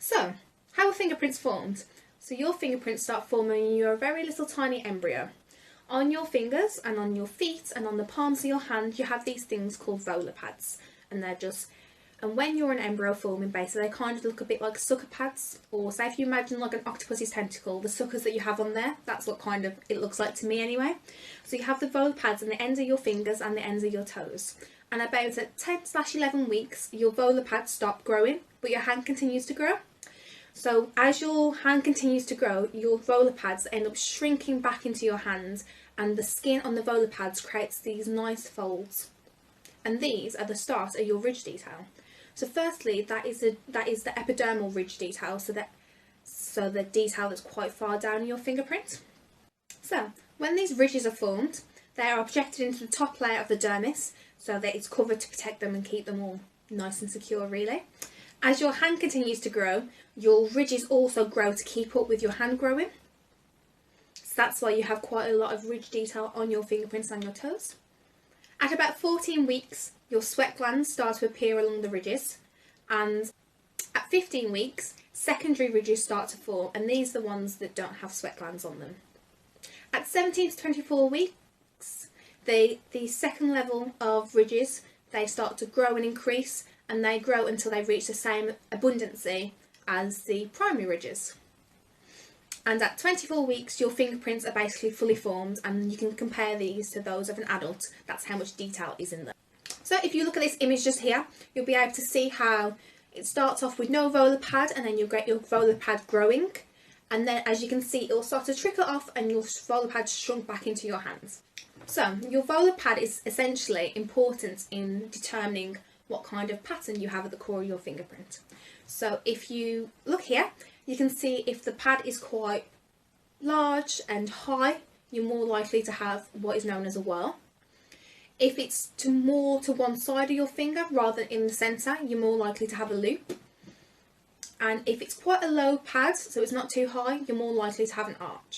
So, how are fingerprints formed? So your fingerprints start forming when you're a very little tiny embryo. On your fingers and on your feet and on the palms of your hand you have these things called volar pads, and when you're an embryo forming, basically they kind of look a bit like sucker pads, or say if you imagine like an octopus's tentacle, the suckers that you have on there, that's what kind of it looks like to me anyway. So you have the volar pads on the ends of your fingers and the ends of your toes, and about at 10/11 weeks your volar pads stop growing but your hand continues to grow. So as your hand continues to grow, your volar pads end up shrinking back into your hand, and the skin on the volar pads creates these nice folds. And these are the start of your ridge detail. So firstly, that is the epidermal ridge detail, so the detail that's quite far down your fingerprint. So when these ridges are formed, they are objected into the top layer of the dermis, so that it's covered to protect them and keep them all nice and secure really. As your hand continues to grow, your ridges also grow to keep up with your hand growing. So that's why you have quite a lot of ridge detail on your fingerprints and your toes. At about 14 weeks, your sweat glands start to appear along the ridges, and at 15 weeks, secondary ridges start to form, and these are the ones that don't have sweat glands on them. At 17 to 24 weeks, the second level of ridges, they start to grow and increase, and they grow until they reach the same abundancy as the primary ridges. And at 24 weeks your fingerprints are basically fully formed, and you can compare these to those of an adult. That's how much detail is in them. So if you look at this image just here, you'll be able to see how it starts off with no volar pad, and then you'll get your volar pad growing, and then as you can see it will start to trickle off and your volar pad shrunk back into your hands. So your volar pad is essentially important in determining what kind of pattern you have at the core of your fingerprint. So if you look here, you can see if the pad is quite large and high, you're more likely to have what is known as a whirl. If it's more to one side of your finger rather than in the centre, you're more likely to have a loop. And if it's quite a low pad, so it's not too high, you're more likely to have an arch.